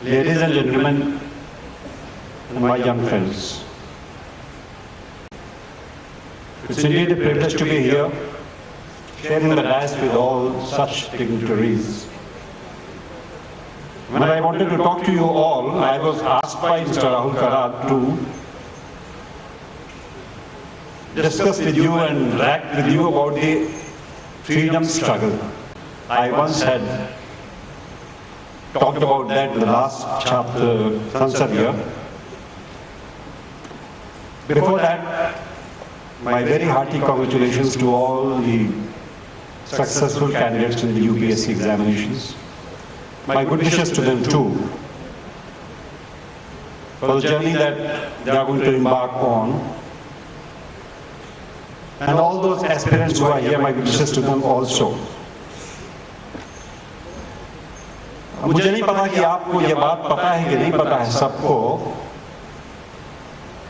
ladies and gentlemen, and my young friends. It's indeed a privilege to be here, sharing the dais with all such dignitaries. When I wanted to talk to you all, I was asked by Mr. Rahul Karad to discuss with you and interact with you about the freedom struggle. I once had talked about that in the last chapter, Sansad year. Before that, my very hearty congratulations to all the successful candidates in the UPSC examinations. My good wishes to them too for the journey that they are going to embark on. And all those aspirants who are here, my good wishes to them also. मुझे नहीं पता कि आपको ये बात पता है कि नहीं पता है सबको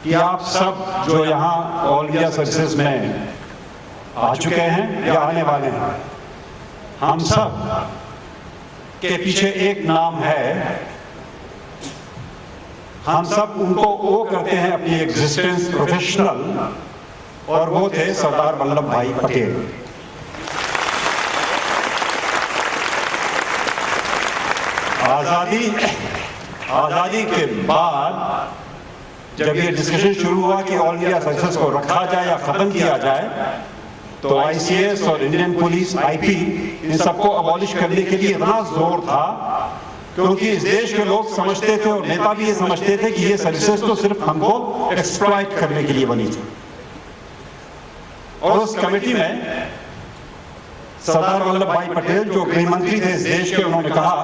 कि आप सब जो यहाँ ऑल इंडिया सर्विसेज में आ चुके हैं या आने वाले हैं, हम सब के पीछे एक नाम है। हम सब उनको वो करते हैं अपनी एग्जिस्टेंस प्रोफेशनल, और वो थे सरदार वल्लभ भाई पटेल। आजादी के बाद जब ये डिस्कशन शुरू हुआ कि ऑल इंडिया सर्विसेज को रखा जाए या खत्म किया जाए, तो आईसीएस और इंडियन पुलिस, आईपी, इन सबको अबॉलिश करने के लिए इतना जोर था क्योंकि इस देश के लोग समझते थे और नेता भी ये समझते थे कि ये सर्विसेज तो सिर्फ हमको एक्सप्लॉइट करने के लिए बनी थी। और उस कमेटी में सरदार वल्लभ भाई पटेल जो गृह मंत्री थे इस देश के, उन्होंने कहा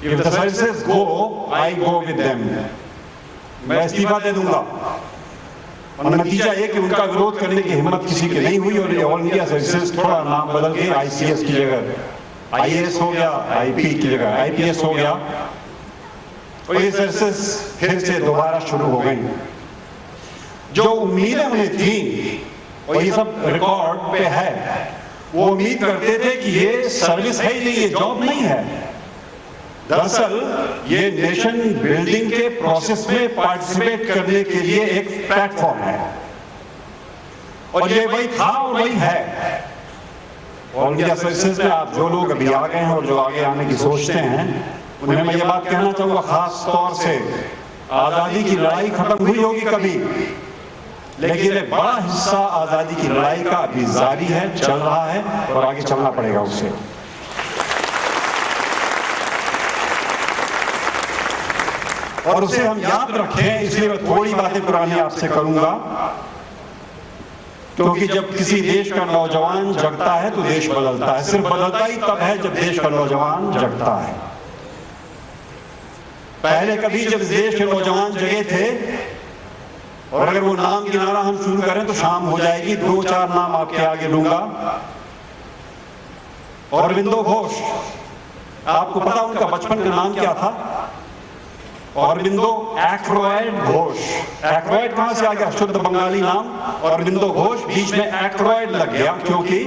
If the services go, I go with them. मैं इस्तीफा दे दूंगा। और नतीजा ये कि उनका विरोध करने की हिम्मत किसी की नहीं हुई और ऑल इंडिया सर्विसेज थोड़ा नाम बदल के आईसीएस की जगह आईएएस हो गया, आईपी की जगह आईपीएस हो गया, और ये सर्विसेज फिर से दोबारा शुरू हो गई। जो उम्मीदें उन्हें थी, और ये सब रिकॉर्ड पे है, वो उम्मीद करते थे कि ये सर्विस है ही नहीं, ये जॉब नहीं है। दरअसल ये नेशन बिल्डिंग के प्रोसेस में पार्टिसिपेट करने के लिए एक प्लेटफॉर्म है, और ये वही था और वही है। ऑल इंडिया सर्विसेज में आप जो लोग अभी आ गए हैं और जो आगे आने की सोचते हैं, उन्हें मैं ये बात कहना चाहूंगा, खास तौर से आजादी की लड़ाई खत्म हुई होगी कभी, लेकिन एक बड़ा हिस्सा आजादी की लड़ाई का अभी जारी है, चल रहा है और आगे चलना पड़ेगा उससे। और उसे हम याद रखें, इसलिए मैं थोड़ी बातें पुरानी आपसे करूंगा, क्योंकि जब किसी देश का नौजवान जगता है तो देश बदलता है। सिर्फ बदलता ही तब है जब देश का नौजवान जगता है। पहले कभी जब देश के नौजवान जगे थे, और अगर वो नाम गिनाना हम शुरू करें तो शाम हो जाएगी, 2-4 नाम आपके आगे लूंगा। अरविंदो घोष, आपको पता उनका बचपन का नाम क्या था? अरविंदो एक्रोयड घोष। एक्रोयड कहां से आ गया? शुद्ध बंगाली नाम अरविंदो घोष, बीच में एक्रोयड लग गया क्योंकि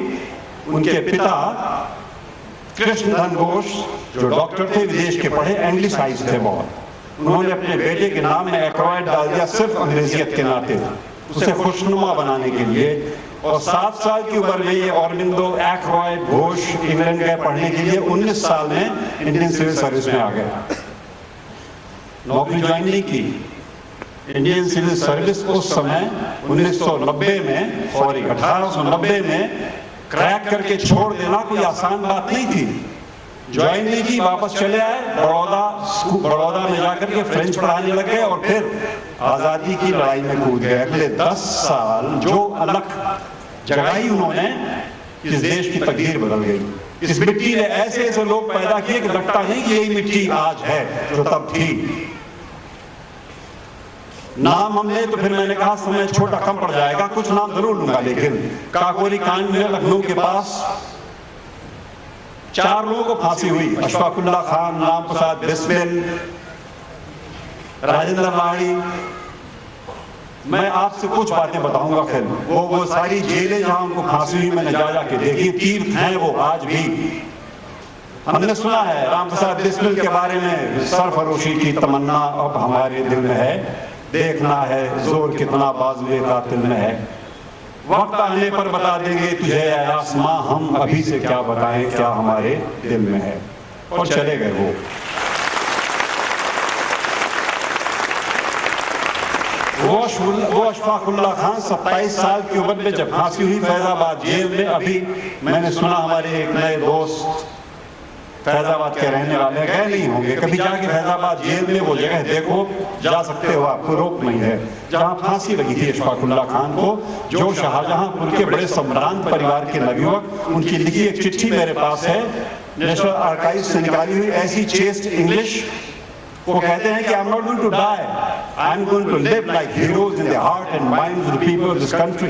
उनके पिता कृष्णधन घोष जो डॉक्टर थे, विदेश के पढ़े, एंग्लिसाइज थे बहुत, उन्होंने अपने बेटे के नाम में एक्रोयड डाल दिया सिर्फ अंग्रेजियत के नाते, उसे खुशनुमा बनाने के लिए। और 7 साल की उम्र में ये अरविंदो एक्रोयड घोष इंग्लैंड गए पढ़ने के लिए। 19 साल में इंडियन सिविल सर्विस में आ गए, नौकरी ज्वाइन नहीं की। इंडियन सिविल सर्विस उस समय 1990 में, सॉरी 1890 में क्रैक करके छोड़ देना कोई आसान बात नहीं थी। ज्वाइन नहीं की, वापस चले आए, बड़ौदा में जाकर के फ्रेंच पढ़ाने लगे और फिर आजादी की लड़ाई में कूद गए। अगले 10 साल जो अलग जगाई उन्होंने, इस देश की तकदीर बदल गई। इस मिट्टी ने ऐसे ऐसे लोग पैदा किए कि लगता नहीं कि यही मिट्टी आज है जो तब थी। नाम हमने तो फिर मैंने कहा समय छोटा कम पड़ जाएगा, कुछ नाम जरूर लूंगा, लेकिन काकोरी कांड में लखनऊ के पास 4 लोगों को फांसी हुई। अशफाकुल्ला खान, राम प्रसाद बिस्मिल, राजेंद्र राणी। मैं आपसे कुछ बातें बताऊंगा। फिर वो सारी जेलें जहां उनको फांसी हुई मैंने जा जाके देखी, तीर्थ हैं वो आज भी। हमने सुना है राम प्रसाद बिस्मिल के बारे में, सरफरोशी की तमन्ना अब हमारे दिल में है, देखना है जोर कितना बाजुए कातिल में है, वक्त आने पर बता देंगे तुझे ऐ आसमां, हम अभी से क्या बताएं क्या हमारे दिल में है। और चले गए वो। अशफाकुल्ला खान 27 साल की उम्र में जब फांसी हुई फैजाबाद जेल में, अभी मैंने सुना हमारे एक नए दोस्त फैजाबाद के रहने वाले, गए नहीं होंगे कभी, जाके फैजाबाद जेल में वो जगह देखो, जा सकते हो, आपको रोक नहीं है, जहां फांसी लगी थी अशफाकुल्ला खान को, जो शाहजहांपुर के बड़े सम्रांत परिवार के नवयुवक, उनकी लिखी एक चिट्ठी मेरे पास है, नेशनल आर्काइव से निकाली हुई, ऐसी चेस्ट इंग्लिश। वो कहते हैं कि I am not going to die, I am going to live like heroes in the heart and mind of the people of this country.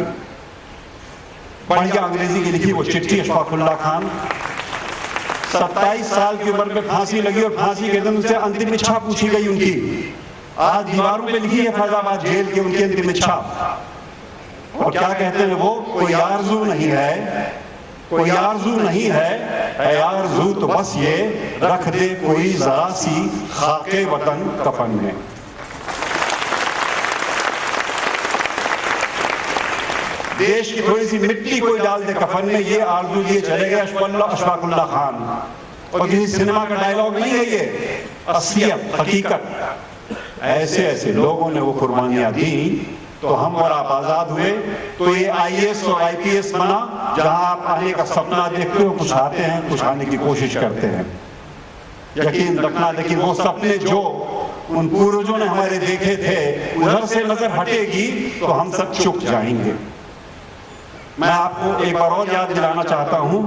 बढ़िया अंग्रेजी की लिखी वो चिट्ठी अशफाकुल्ला खान। 27 साल की उम्र में फांसी लगी और फांसी के दिन उनसे अंतिम इच्छा पूछी गई उनकी। आज दीवारों पे लिखी है फैजाबाद जेल की उनकी अंतिम इच्छा। और क्या कहते हैं वो, कोई आरज़ू नहीं है, कोई आरज़ू नहीं है, आरज़ू तो बस ये रख दे कोई जरा सी खाके वतन कफन में। देश की थोड़ी सी मिट्टी कोई डाल दे कफन में, ये आरज़ू लिए चले गए अशफाकुल्ला खान। और किसी सिनेमा का डायलॉग नहीं है ये, असलियत हकीकत। ऐसे ऐसे लोगों ने वो कुर्बानियां दी तो हम और आप आजाद हुए। तो ये IAS और IPS बना, जहां आप आने का सपना देखते हो, कुछ आते हैं, कुछ आने की कोशिश करते हैं, यकीन रखना। लेकिन वो सपने जो उन पूर्वजों ने हमारे देखे थे, उधर से नजर हटेगी तो हम सब चुक जाएंगे। मैं आपको एक बार और याद दिलाना चाहता हूं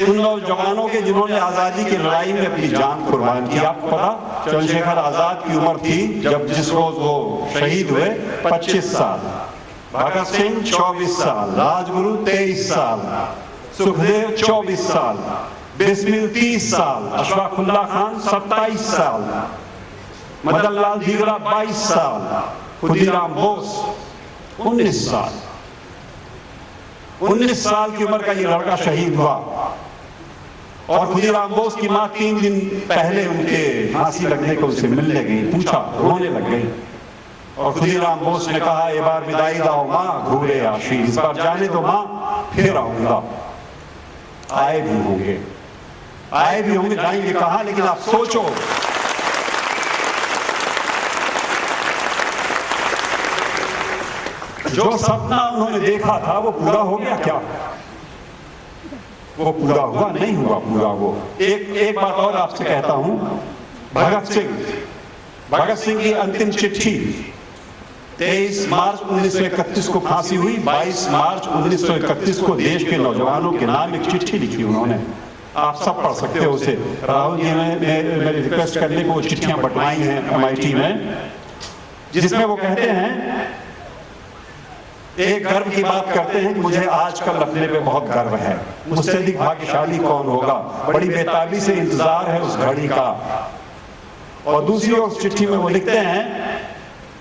उन नौजवानों के जिन्होंने आजादी की लड़ाई में अपनी जान कुर्बान की। आपको पता, चंद्रशेखर आजाद की उम्र थी जब जिस रोज वो शहीद हुए 25 साल, भगत सिंह 24 साल, राजगुरु 23 साल, सुखदेव 24 साल, बिस्मिल 30 साल, अशफाकुल्ला खान 27 साल, मदन लाल धीगरा 22 साल, खुदीराम बोस 19 साल। 19 साल की उम्र का ये लड़का शहीद हुआ। और खुदीराम बोस की मां 3 दिन पहले उनके फांसी लगने को उनसे मिलने गई, पूछा, रोने लग गई। और खुदीराम बोस ने कहा, ये बार विदाई दाओ मां, घूरे आशी, इस बार जाने दो मां, फिर आऊंगा। आए भी होंगे, आए भी होंगे, जाएंगे कहां, लेकिन आप सोचो, जो सपना उन्होंने देखा था वो पूरा हो गया क्या? वो पूरा हुआ नहीं हुआ पूरा। वो एक बात और आपसे कहता हूं, भगत सिंह की अंतिम चिट्ठी 23 मार्च 1931 को फांसी हुई, 22 मार्च 1931 को देश के नौजवानों के नाम एक चिट्ठी लिखी उन्होंने। आप सब पढ़ सकते हो उसे। राहुल जी ने मेरी रिक्वेस्ट करने को चिट्ठियां बंटवाई हैं MIT में, जिसमें वो कहते हैं, एक गर्व की बात करते हैं कि मुझे आजकल अपने पे बहुत गर्व है, मुझसे अधिक भाग्यशाली कौन होगा, बड़ी बेताबी से इंतजार है उस घड़ी का। और दूसरी ओर चिट्ठी में वो लिखते हैं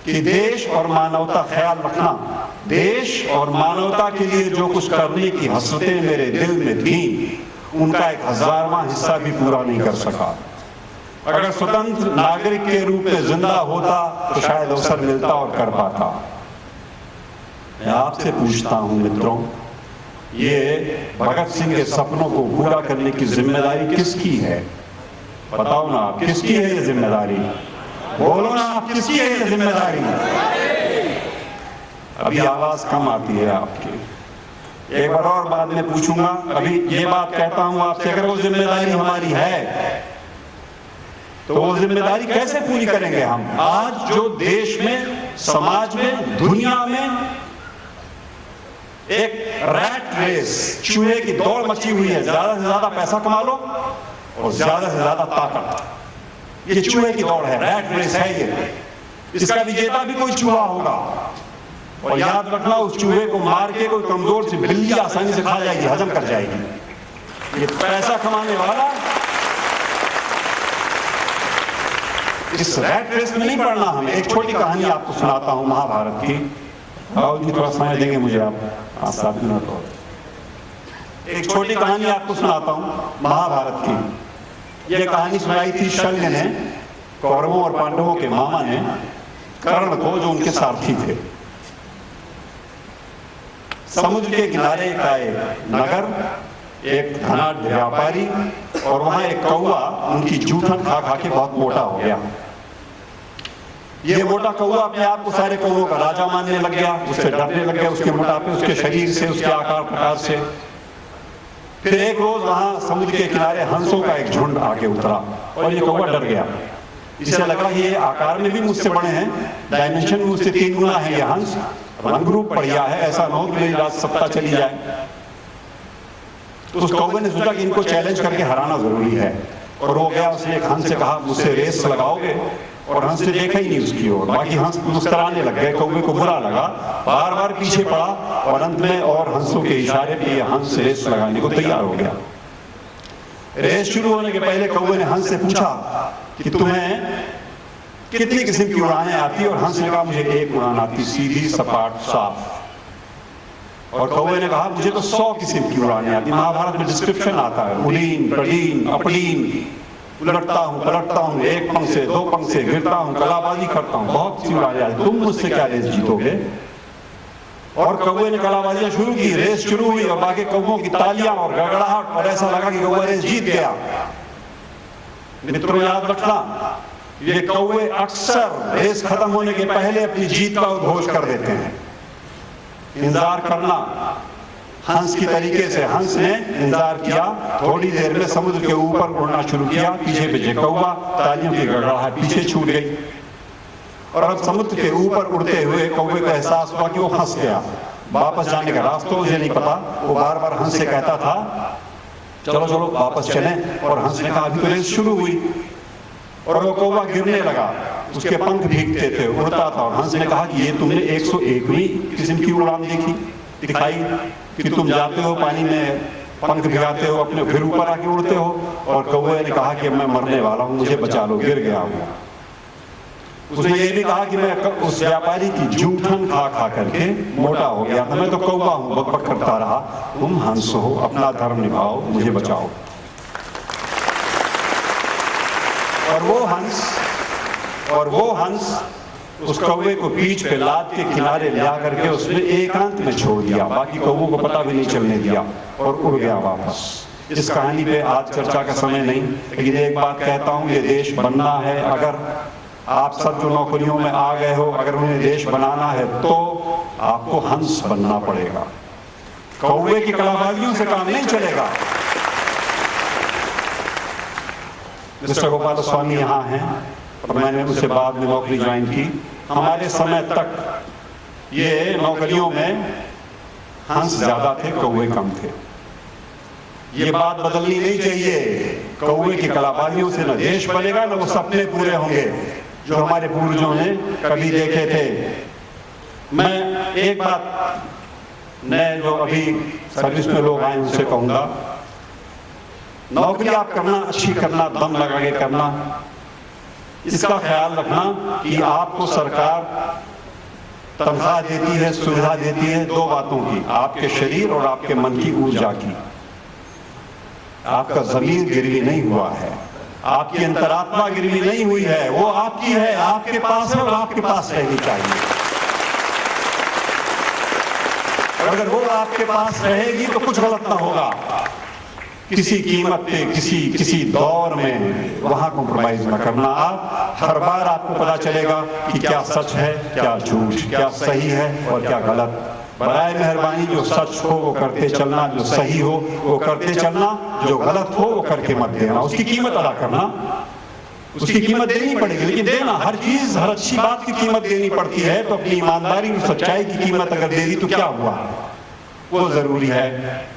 कि देश और मानवता, ख्याल रखना, देश और मानवता के लिए जो कुछ करने की हसरतें मेरे दिल में थी, उनका 1000वां हिस्सा भी पूरा नहीं कर सका। अगर स्वतंत्र नागरिक के रूप में जिंदा होता तो शायद अवसर मिलता और कर पाता। मैं आपसे पूछता हूं मित्रों, ये भगत सिंह के सपनों को पूरा करने की जिम्मेदारी किसकी है? बताओ ना आप, किसकी है ये जिम्मेदारी? बोलो ना आप, किसकी है ये जिम्मेदारी? अभी आवाज कम आती है आपकी। एक बार और बाद में पूछूंगा। अभी ये बात कहता हूं आपसे, अगर वो जिम्मेदारी हमारी है तो वो जिम्मेदारी कैसे पूरी करेंगे हम? आज जो देश में, समाज में, दुनिया में एक रैट रेस, चूहे की दौड़ मची हुई है, ज्यादा से ज्यादा पैसा कमा लो और ज्यादा से ज्यादा ताकत। ये चूहे की दौड़ है, रैट रेस है ये। इसका विजेता भी कोई चूहा होगा। और याद रखना, उस चूहे को मार के कोई कमजोर सी बिल्ली आसानी से खा जाएगी, हजम कर जाएगी। ये पैसा कमाने वाला इस रैट रेस में नहीं पड़ना हमें। एक छोटी कहानी आपको सुनाता हूं महाभारत की। राहुल जी थोड़ा समय देंगे मुझे आप? 5-7 मिनट और। एक छोटी कहानी आपको सुनाता हूं महाभारत की। यह कहानी सुनाई थी शल्य ने कौरवों और पांडवों के मामा ने कर्ण को, जो उनके सारथी थे। समुद्र के किनारे का एक नगर, एक धनाढ्य व्यापारी, और वहां एक कौवा उनकी जूठन खा खा के बहुत मोटा हो गया। ये मोटा कौवा अपने आप को सारे कौवों का राजा मानने लग गया, उससे डरने लग गया, उसके मोटापे, उसके शरीर से, उसके आकार प्रकार से। फिर एक रोज वहां समुद्र के किनारे हंसों का एक झुंड आके उतरा और ये कौवा डर गया। इसे लगा ये आकार में भी मुझसे बड़े हैं, डायमेंशन में मुझसे 3 गुना है ये हंस, रंग रूप बढ़िया है, ऐसा न हो कि मेरी राज सत्ता चली जाए। तो उस कौवे ने सोचा कि इनको चैलेंज करके हराना जरूरी है, और वो गया, उसने एक हंस से कहा मुझसे रेस लगाओगे, और हंस ने देखा ही नहीं उसकी ओर। बाकी हंस मुस्कुराने लग गए, कौवे को बुरा लगा, बार बार पीछे पड़ा, और अंत में और हंसों के इशारे पे हंस रेस लगाने को तैयार हो गया। रेस शुरू होने के पहले कौवे ने हंस से पूछा कि तुम्हें कितनी किस्म की उड़ानें आती, और हंस ने कहा मुझे एक उड़ान आती, सीधी सपाट साफ। और कौवे ने कहा मुझे तो 100 किस्म की उड़ानें आती। महाभारत में डिस्क्रिप्शन आता है, उड़ीन, प्रडीन, अपडीन, उलटता हूं, पलटता हूं, एक पंख से 2 पंख से गिरता हूं, कलाबाजी करता हूं, बहुत सी उड़ानें आती, तुम मुझसे क्या रेस जीतोगे। और कौवे ने कलाबाजियां शुरू की, रेस शुरू हुई, और बाकी कौवों की तालियां और गड़गड़ाहट, और ऐसा लगा कि कौवा रेस जीत गया। मित्रों याद रखना, ये कौवे अक्सर रेस खत्म होने के पहले अपनी जीत का उद्घोष कर देते हैं। इंतजार करना हंस की तरीके से। हंस ने इंतजार किया, थोड़ी देर में समुद्र के ऊपर उड़ना शुरू किया, पीछे पीछे कौवा, तालियों की गड़गड़ाहट पीछे छूट गई। और अब समुद्र के ऊपर उड़ते हुए कौवे को एहसास हुआ कि वो फंस गया, वापस जाने का रास्ता मुझे नहीं पता। वो बार बार हंस से कहता था चलो चलो वापस चलें, और हंस ने कहा अभी तो रेस शुरू हुई। और वो कौवा गिरने लगा, उसके पंख भीगते थे, उड़ता था, और हंस ने कहा कि ये तुमने 101वीं किस्म की उड़ान दिखाई कि तुम जाते हो पानी में, पंख भिगाते हो अपने, फिर ऊपर आके उड़ते हो। और कौवे ने कहा कि मैं मरने वाला हूं, मुझे बचा लो, गिर गया हूं। उसने ये भी कहा कि मैं उस व्यापारी की जूठन खा खा करके मोटा हो गया था, मैं तो कौवा हूं, बकबक करता रहा। तुम हंस हो, अपना धर्म निभाओ, मुझे बचाओ। और वो हंस उस कौवे को पीठ पे लाद के किनारे ले करके उसने एकांत में छोड़ दिया, बाकी कौवों को पता भी नहीं चलने दिया, और उड़ गया वापस। इस कहानी पे आज चर्चा का समय नहीं, लेकिन एक बात कहता हूं, ये देश बनना है। अगर आप सब जो नौकरियों में आ गए हो, अगर उन्हें देश बनाना है तो आपको हंस बनना पड़ेगा। कौवे की कलाबाजियों से काम नहीं चलेगा। मिस्टर गोपाल स्वामी यहाँ हैं, और मैंने उससे बाद में नौकरी ज्वाइन की। हमारे समय तक ये नौकरियों में हंस ज्यादा थे, कौवे कम थे। ये बात बदलनी नहीं चाहिए। कौवे की कलाबाजियों से न देश बनेगा, न वो सपने पूरे होंगे जो हमारे पूर्वजों ने कभी देखे थे। मैं एक बात नए जो अभी सर्विस में लोग आए उनसे कहूंगा, नौकरी आप करना, अच्छी करना, दम लगा के करना, इसका ख्याल रखना कि आपको सरकार तनख्वाह देती है, सुविधा देती है 2 बातों की, आपके शरीर और आपके मन की ऊर्जा की। आपका जमीन गिरवी नहीं हुआ है, आपकी अंतरात्मा गिरवी नहीं हुई है, वो आपकी है, आपके पास है, और आपके पास रहनी चाहिए। अगर वो आपके पास रहेगी तो कुछ गलत ना होगा। किसी कीमत पे, किसी दौर में वहां कॉम्प्रोमाइज न करना। आप हर बार आपको पता चलेगा कि क्या सच है, क्या झूठ, क्या सही है और क्या गलत। बराए मेहरबानी जो सच हो वो करते चलना, जो सही हो वो करते चलना, जो गलत हो वो करके मत देना। उसकी कीमत अदा करना, उसकी कीमत देनी पड़ेगी, लेकिन देना, हर चीज, हर अच्छी बात की कीमत देनी पड़ती है। तो अपनी ईमानदारी और सच्चाई की कीमत अगर दे दी तो क्या हुआ, वो जरूरी है।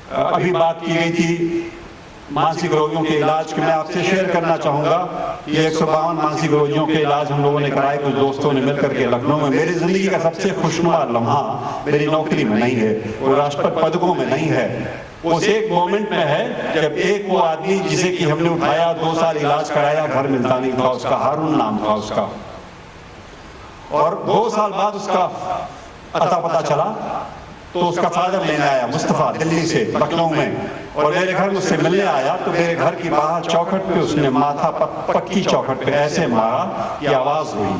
अभी बात की गई थी मानसिक रोगियों के इलाज की, मैं आपसे शेयर करना चाहूंगा। ये 152 मानसिक रोगियों के इलाज हम लोगों ने कराए, कुछ दोस्तों ने मिलकर के लखनऊ में। मेरी जिंदगी का सबसे खुशनुमा लम्हा मेरी नौकरी में नहीं है, वो राष्ट्रपति पदकों में नहीं है, वो एक मोमेंट में है जब एक वो आदमी जिसे कि हमने उठाया, 2 साल इलाज कराया, घर मिलता नहीं था उसका, हारून नाम था उसका, और 2 साल बाद उसका अता पता चला तो उसका फादर लेने आया मुस्तफ़ा दिल्ली से लखनऊ में, और मेरे घर मुझसे मिलने आया तो मेरे घर की बाहर चौखट पे उसने माथा पक्की चौखट पे ऐसे मारा कि आवाज हुई,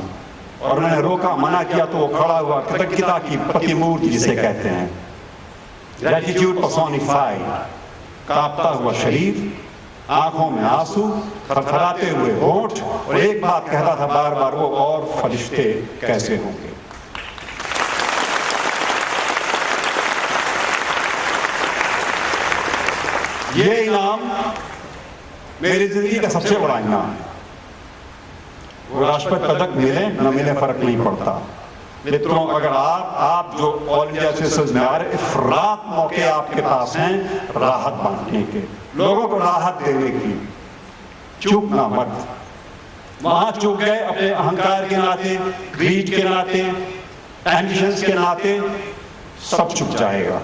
और मैंने रोका, मना किया तो वो खड़ा हुआ, कृतज्ञता की प्रतिमूर्ति जिसे कहते हैं, ग्रेटिट्यूड पर्सोनिफाइड, कांपता हुआ शरीर, आंखों में आंसू, थरथराते हुए होंठ, और एक बात कहता था बार बार, वो और फरिश्ते कैसे होंगे। ये इनाम मेरी जिंदगी का सबसे बड़ा इनाम है। वो राष्ट्रपति पदक मिले न मिले फर्क नहीं पड़ता। मित्रों, अगर आप जो ऑल इंडिया सिटीजंस में आ रहे, इफरात मौके आपके पास हैं राहत बांटने के, लोगों को राहत देने की। चूकना मत। वहां चूक गए अपने अहंकार के नाते, ग्रीड के नाते, एम्बिशंस के नाते, सब चुक जाएगा।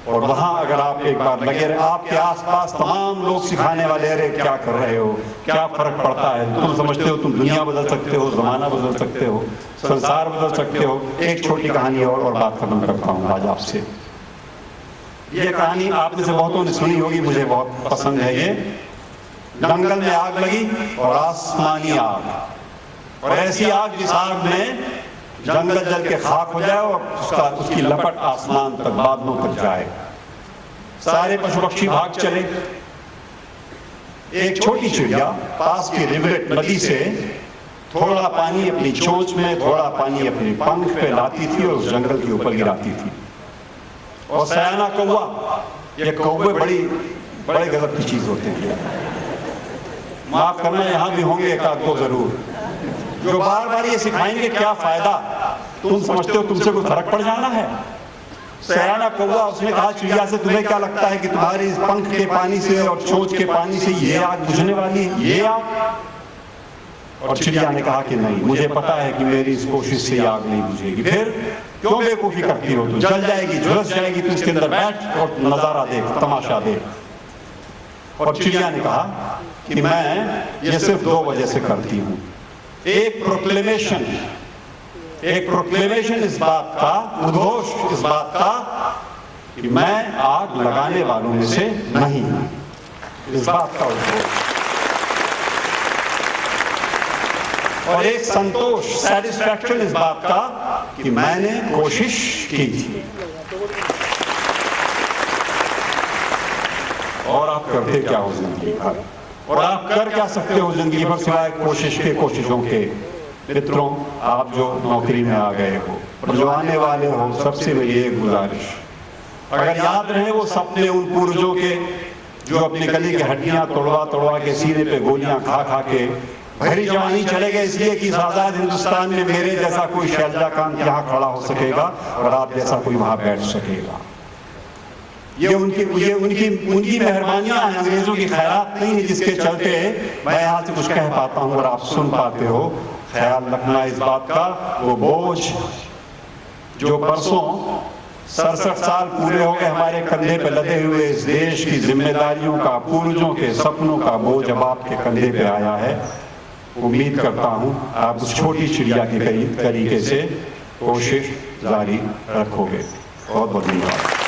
और वहां अगर आप एक बार लगे रहे, आपके आसपास तमाम लोग सिखाने वाले, अरे क्या कर रहे हो, क्या फर्क पड़ता है, तुम समझते हो तुम दुनिया बदल सकते हो, जमाना बदल सकते हो, संसार बदल सकते हो। एक छोटी कहानी और बात खत्म करता हूं आज आपसे। ये कहानी आप में से बहुतों ने सुनी होगी, मुझे बहुत पसंद है ये। जंगल में आग लगी और आसमानी आग, और ऐसी आग जिस आग में जंगल जल के खाक हो जाए और उसकी लपट आसमान तक, बादलों तक जाए। सारे पशु पक्षी भाग चले। एक छोटी चिड़िया पास की रिवरेट नदी से थोड़ा पानी अपनी चोंच में, थोड़ा पानी अपने पंख पे लाती थी और उस जंगल के ऊपर गिराती थी। और सयाना कौवा, ये कौवे बड़े गजब की चीज होते हैं। माफ करना, यहां भी होंगे एक आध दो जरूर, जो बार बार ये सिखाएंगे क्या फायदा, तुम समझते हो तुमसे कोई फर्क पड़ जाना है। सयाना कौवा, उसने कहा चिड़िया से, तुम्हें क्या लगता है कि तुम्हारे इस पंख के पानी से और चोंच के पानी से ये आग बुझने वाली है, ये आग? और चिड़िया ने कहा कि नहीं, मुझे पता है कि मेरी इस कोशिश से आग नहीं बुझेगी। फिर क्यों बेवकूफी करती हो, तुम जल जाएगी, झुलस जाएगी, तू इसके अंदर बैठ और नजारा देख, तमाशा देख। और चिड़िया ने कहा कि मैं ये सिर्फ 2 वजह से करती हूं। एक प्रोक्लेमेशन इस बात का, उद्घोष इस बात का कि मैं आग लगाने वालों में से नहीं हूं, इस बात का उद्घोष। और एक संतोष, सेटिस्फैक्शन इस बात का कि मैंने कोशिश की थी। और आप करते क्या हो जिंदगी भर, और आप कर क्या सकते हो जिंदगी भर सिवाय कोशिशों के। मित्रों, आप जो नौकरी में आ गए हो और जो आने वाले हो, सबसे मेरी एक गुजारिश, अगर याद रहे वो सपने उन पूर्वजों के जो अपनी गली की हड्डियां तोड़वा के, सीने पे गोलियां खा के भरी जवानी चले गए, इसलिए कि इस आजाद हिंदुस्तान में मेरे जैसा कोई शैलजाकांत यहाँ खड़ा हो सकेगा और आप जैसा कोई वहां बैठ सकेगा। ये उनकी मेहरबानियां हैं, अंग्रेजों की खैरात नहीं है जिसके चलते मैं यहाँ से कुछ कह पाता हूँ और आप सुन पाते हो। ख्याल रखना इस बात का, वो बोझ जो परसों 67 साल पूरे हो गए हमारे कंधे पे लदे हुए, इस देश की जिम्मेदारियों का, पूर्वजों के सपनों का बोझ अब आपके कंधे पे आया है। उम्मीद करता हूँ आप उस छोटी चिड़िया के तरीके से कोशिश जारी रखोगे। बहुत बहुत धन्यवाद।